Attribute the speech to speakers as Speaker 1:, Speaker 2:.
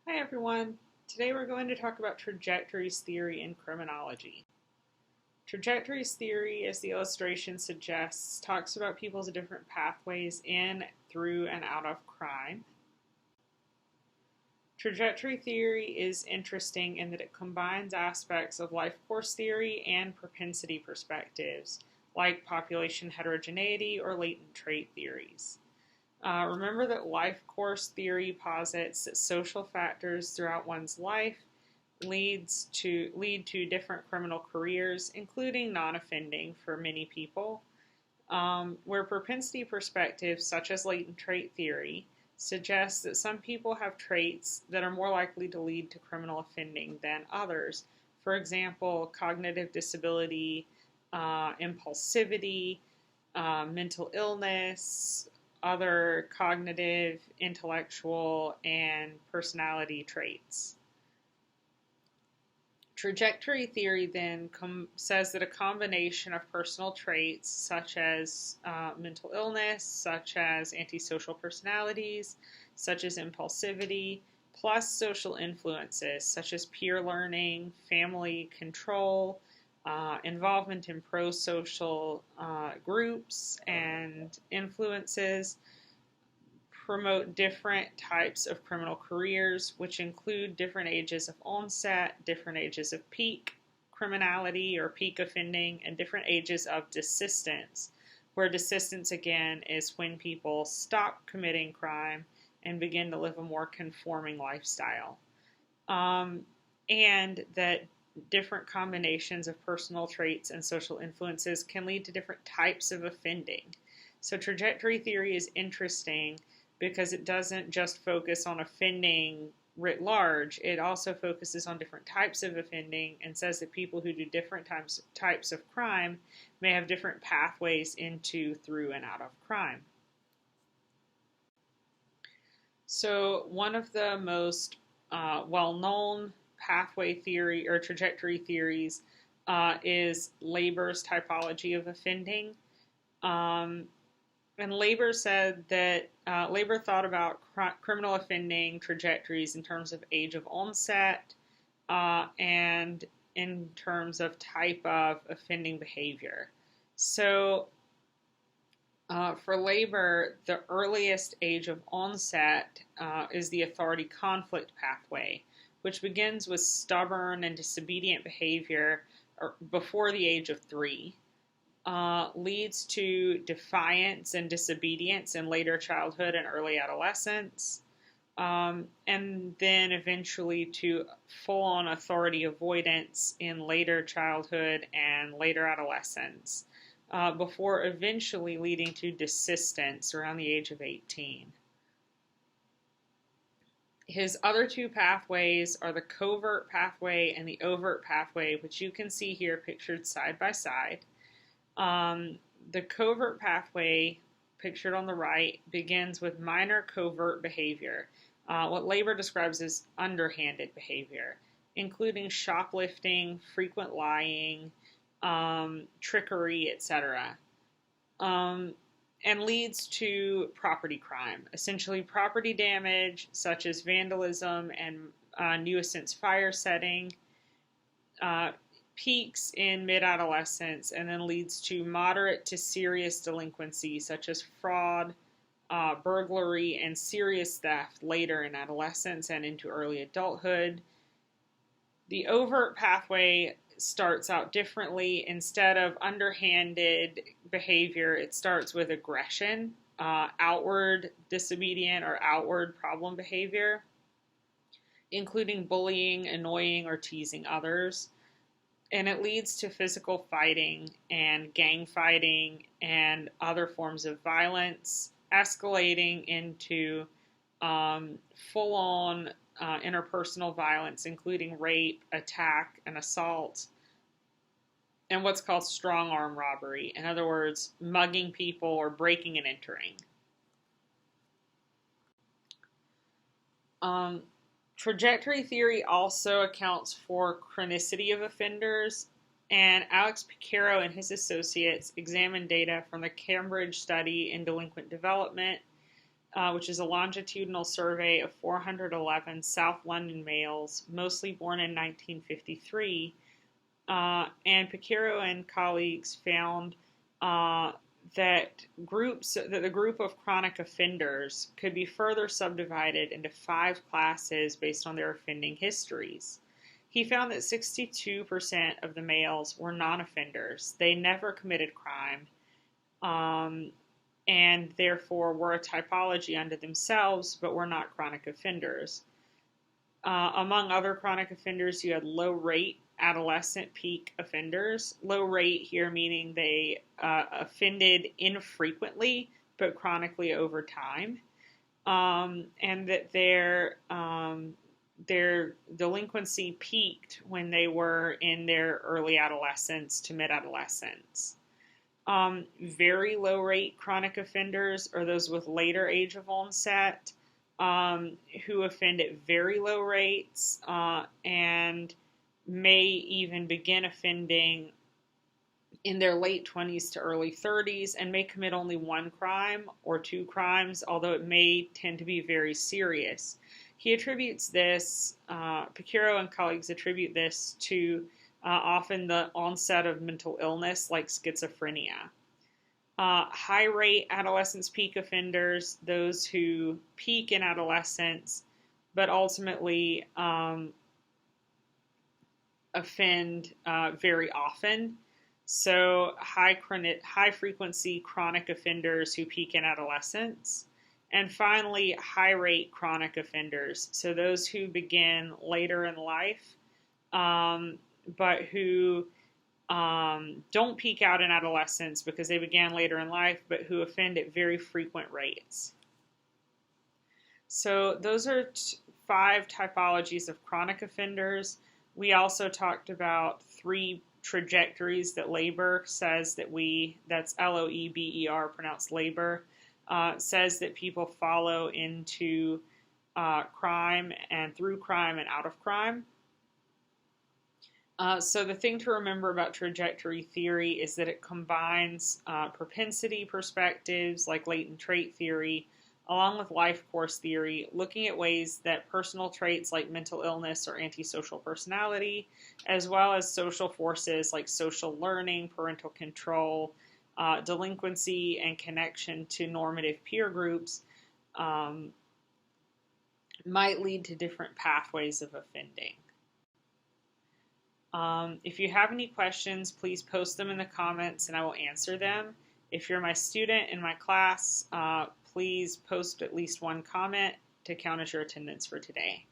Speaker 1: Hi everyone. Today we're going to talk about trajectories theory in criminology. Trajectories theory, as the illustration suggests, talks about people's different pathways in, through, and out of crime. Trajectory theory is interesting in that it combines aspects of life course theory and propensity perspectives, like population heterogeneity or latent trait theories. Remember that life course theory posits that social factors throughout one's life lead to different criminal careers, including non-offending for many people, where propensity perspectives, such as latent trait theory, suggests that some people have traits that are more likely to lead to criminal offending than others. For example, cognitive disability, impulsivity, mental illness, other cognitive, intellectual, and personality traits. Trajectory theory then says that a combination of personal traits such as mental illness, such as antisocial personalities, such as impulsivity, plus social influences such as peer learning, family control, involvement in pro-social groups and influences promote different types of criminal careers, which include different ages of onset, different ages of peak criminality or peak offending, and different ages of desistance, where desistance again is when people stop committing crime and begin to live a more conforming lifestyle. And that different combinations of personal traits and social influences can lead to different types of offending. So trajectory theory is interesting because it doesn't just focus on offending writ large, it also focuses on different types of offending and says that people who do different types of crime may have different pathways into, through, and out of crime. So one of the most well-known pathway theory or trajectory theories is Labor's typology of offending. And Labor said that Labor thought about criminal offending trajectories in terms of age of onset and in terms of type of offending behavior. So for Labor, the earliest age of onset is the authority conflict pathway, which begins with stubborn and disobedient behavior before the age of 3, leads to defiance and disobedience in later childhood and early adolescence, and then eventually to full-on authority avoidance in later childhood and later adolescence, before eventually leading to desistance around the age of 18. His other two pathways are the covert pathway and the overt pathway, which you can see here pictured side by side. The covert pathway, pictured on the right, begins with minor covert behavior, what Labor describes as underhanded behavior, including shoplifting, frequent lying, trickery, etc., and leads to property crime, essentially property damage such as vandalism and nuisance fire setting, peaks in mid-adolescence, and then leads to moderate to serious delinquency such as fraud, burglary, and serious theft later in adolescence and into early adulthood. The overt pathway starts out differently. Instead of underhanded behavior, it starts with aggression, outward disobedient or outward problem behavior, including bullying, annoying, or teasing others. And it leads to physical fighting and gang fighting and other forms of violence, escalating into full-on interpersonal violence, including rape, attack, and assault, and what's called strong-arm robbery. In other words, mugging people or breaking and entering. Trajectory theory also accounts for chronicity of offenders, and Alex Picaro and his associates examined data from the Cambridge study in delinquent development which is a longitudinal survey of 411 South London males, mostly born in 1953. And Picaro and colleagues found that the group of chronic offenders could be further subdivided into 5 classes based on their offending histories. He found that 62% of the males were non-offenders. They never committed crime, and therefore were a typology unto themselves, but were not chronic offenders. Among other chronic offenders, you had low-rate adolescent peak offenders. Low rate here meaning they offended infrequently, but chronically over time, and that their delinquency peaked when they were in their early adolescence to mid-adolescence. Very low rate chronic offenders are those with later age of onset, who offend at very low rates and may even begin offending in their late 20s to early 30s and may commit only 1 crime or 2 crimes, although it may tend to be very serious. He attributes this, Picaro and colleagues attribute this to often the onset of mental illness like schizophrenia. High rate adolescence peak offenders, those who peak in adolescence, but ultimately offend very often. So high frequency chronic offenders who peak in adolescence. And finally, high rate chronic offenders. So those who begin later in life, but who don't peak out in adolescence because they began later in life, but who offend at very frequent rates. So those are 5 typologies of chronic offenders. We also talked about 3 trajectories that Labor says that that's L-O-E-B-E-R, pronounced labor, says that people follow into crime and through crime and out of crime. So the thing to remember about trajectory theory is that it combines propensity perspectives like latent trait theory, along with life course theory, looking at ways that personal traits like mental illness or antisocial personality, as well as social forces like social learning, parental control, delinquency, and connection to normative peer groups, might lead to different pathways of offending. If you have any questions, please post them in the comments and I will answer them. If you're my student in my class, please post at least 1 comment to count as your attendance for today.